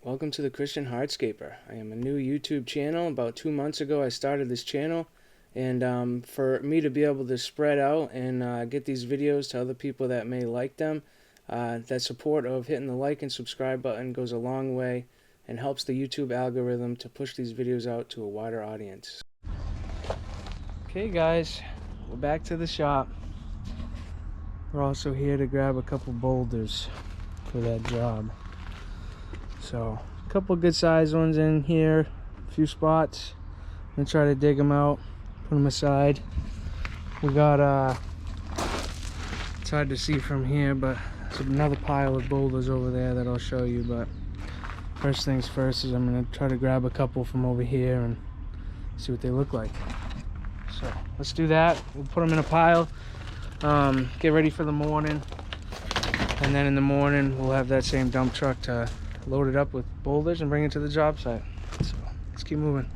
Welcome to the Christian Hardscaper. I am a new YouTube channel. About 2 months ago I started this channel, and for me to be able to spread out and get these videos to other people that may like them, that support of hitting the like and subscribe button goes a long way and helps the YouTube algorithm to push these videos out to a wider audience. Okay guys, we're back to the shop. We're also here to grab a couple boulders for that job. So, a couple good sized ones in here, a few spots. I'm gonna try to dig them out, put them aside. We got, it's hard to see from here, but there's another pile of boulders over there that I'll show you. But first things first is I'm gonna try to grab a couple from over here and see what they look like. So, let's do that. We'll put them in a pile, get ready for the morning. And then in the morning, we'll have that same dump truck to load it up with boulders and bring it to the job site. So let's keep moving.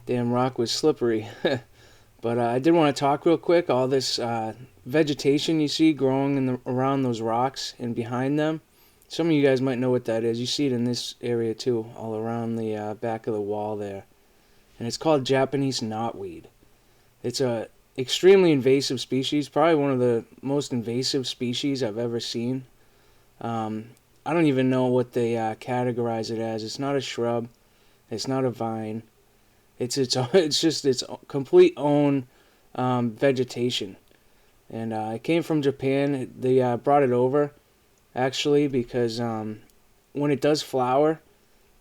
Damn rock was slippery. But I did want to talk real quick. All this vegetation you see growing around those rocks and behind them. Some of you guys might know what that is. You see it in this area too, all around the back of the wall there. And it's called Japanese knotweed. It's a extremely invasive species, probably one of the most invasive species I've ever seen. I don't even know what they categorize it as. It's not a shrub. It's not a vine. It's just its complete own vegetation, and it came from Japan. They brought it over actually because when it does flower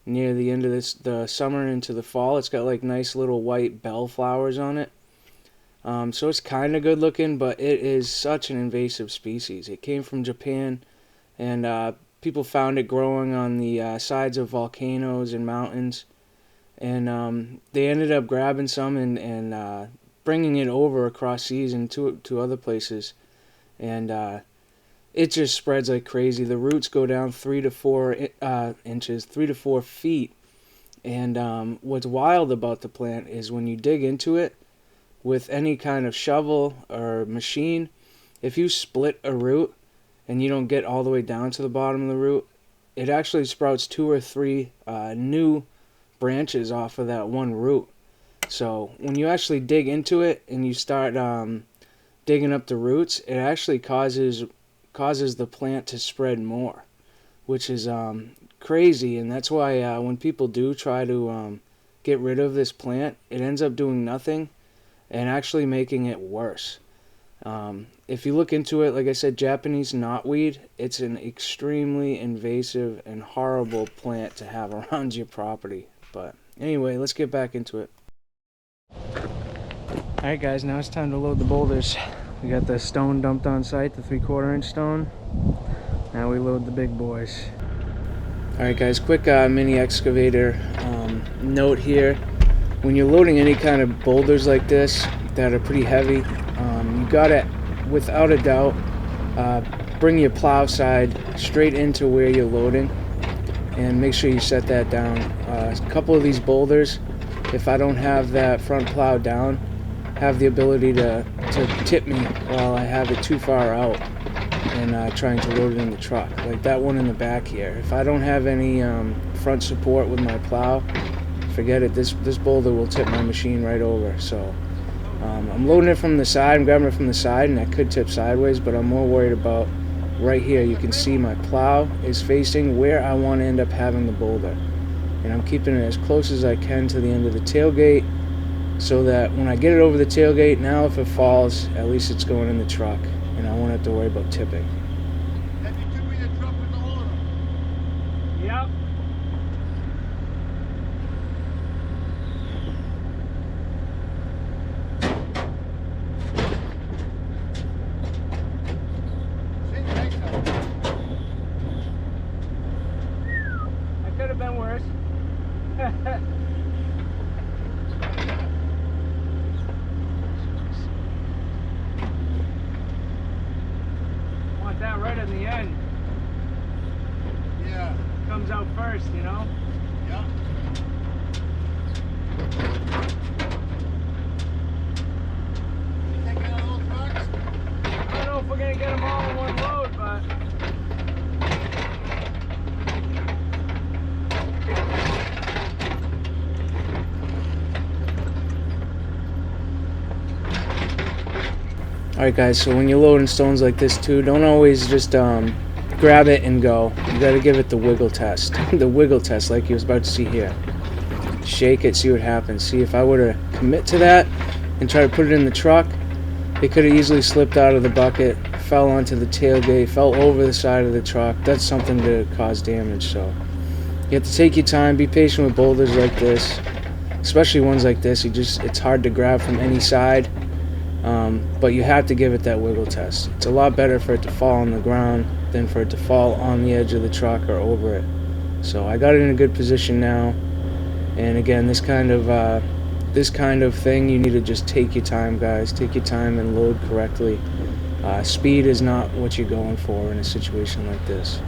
near the end of the summer into the fall, it's got like nice little white bell flowers on it. So it's kind of good looking, but it is such an invasive species. It came from Japan, and people found it growing on the sides of volcanoes and mountains. And they ended up grabbing some and bringing it over across seas and to other places. And it just spreads like crazy. The roots go down 3 to 4 inches, 3 to 4 feet. And what's wild about the plant is when you dig into it with any kind of shovel or machine, if you split a root and you don't get all the way down to the bottom of the root, it actually sprouts 2 or 3 new branches off of that one root. So when you actually dig into it and you start digging up the roots, it actually causes the plant to spread more, which is crazy. And that's why when people do try to get rid of this plant, it ends up doing nothing and actually making it worse. If you look into it, like I said, Japanese knotweed, it's an extremely invasive and horrible plant to have around your property. But anyway, let's get back into it. Alright guys, now it's time to load the boulders. We got the stone dumped on site, the 3/4 inch stone. Now we load the big boys. Alright guys, quick mini excavator note here. When you're loading any kind of boulders like this that are pretty heavy, you gotta, without a doubt, bring your plow side straight into where you're loading and make sure you set that down. A couple of these boulders, if I don't have that front plow down, have the ability to tip me while I have it too far out and trying to load it in the truck. Like that one in the back here. If I don't have any front support with my plow, forget it. This boulder will tip my machine right over. So I'm loading it from the side. I'm grabbing it from the side, and I could tip sideways, but I'm more worried about right here. You can see my plow is facing where I want to end up having the boulder, and I'm keeping it as close as I can to the end of the tailgate, so that when I get it over the tailgate, now if it falls, at least it's going in the truck, and I won't have to worry about tipping. Have you took me the truck with the loader? Yep. That could have been worse. Want that right in the end. Yeah. Comes out first, you know? Yeah. You taking out those trucks? I don't know if we're gonna get them all in one load, but alright guys, so when you're loading stones like this too, don't always just grab it and go. You gotta give it the wiggle test. The wiggle test, like you was about to see here. Shake it, see what happens. See, if I were to commit to that and try to put it in the truck, it could have easily slipped out of the bucket, fell onto the tailgate, fell over the side of the truck. That's something to cause damage. So you have to take your time, be patient with boulders like this, especially ones like this. It's hard to grab from any side. But you have to give it that wiggle test. It's a lot better for it to fall on the ground than for it to fall on the edge of the truck or over it. So I got it in a good position now. And again, this kind of thing, you need to just take your time, guys. Take your time and load correctly. Speed is not what you're going for in a situation like this.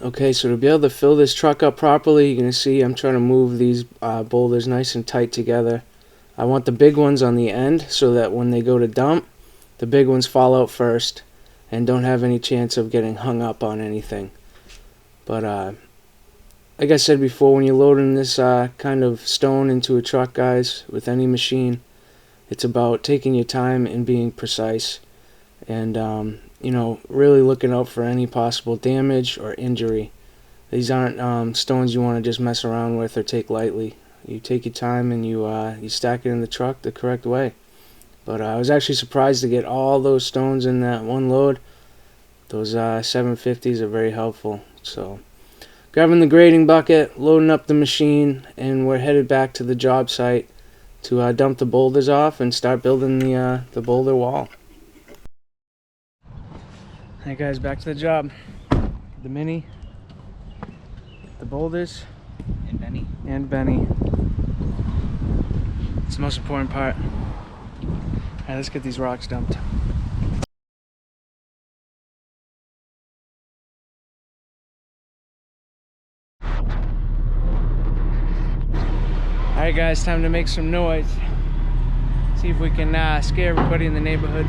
Okay, so to be able to fill this truck up properly, you're going to see I'm trying to move these boulders nice and tight together. I want the big ones on the end so that when they go to dump, the big ones fall out first and don't have any chance of getting hung up on anything. But like I said before, when you're loading this kind of stone into a truck, guys, with any machine, it's about taking your time and being precise, and you know, really looking out for any possible damage or injury. These aren't stones you want to just mess around with or take lightly. You take your time and you stack it in the truck the correct way. But I was actually surprised to get all those stones in that one load. Those 750s are very helpful. So grabbing the grading bucket, loading up the machine, and we're headed back to the job site to dump the boulders off and start building the boulder wall. Hey guys, back to the job. The Mini, the boulders, and Benny. It's the most important part. Alright, let's get these rocks dumped. Alright guys, time to make some noise. See if we can scare everybody in the neighborhood.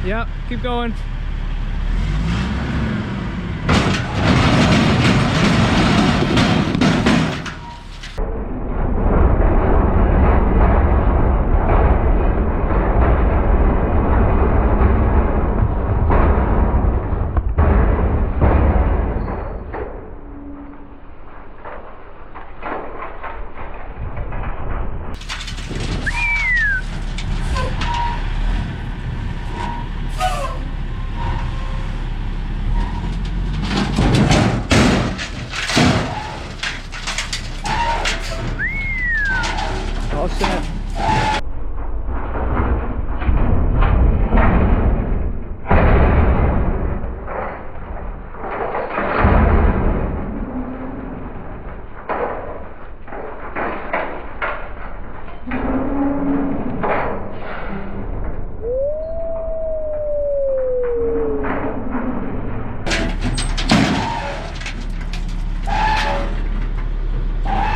Yep, keep going. All set.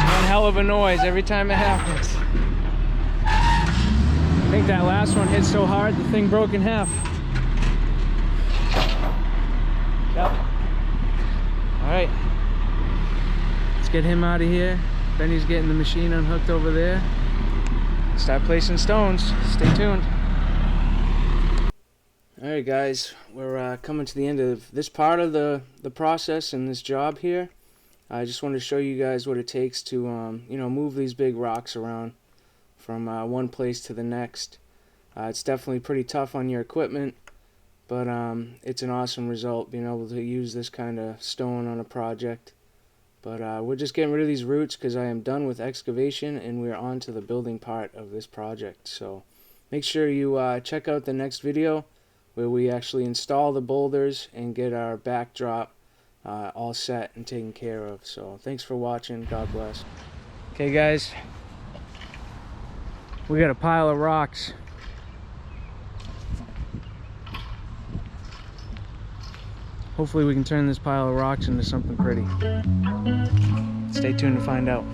One hell of a noise every time it happens. I think that last one hit so hard the thing broke in half. Yep. Alright. Let's get him out of here. Benny's getting the machine unhooked over there. Start placing stones. Stay tuned. Alright guys, we're coming to the end of this part of the process and this job here. I just wanted to show you guys what it takes to you know, move these big rocks around from one place to the next. It's definitely pretty tough on your equipment, but it's an awesome result being able to use this kind of stone on a project. But we're just getting rid of these roots because I am done with excavation and we're on to the building part of this project. So make sure you check out the next video where we actually install the boulders and get our backdrop all set and taken care of. So thanks for watching. God bless. Okay guys, we got a pile of rocks. Hopefully we can turn this pile of rocks into something pretty. Stay tuned to find out.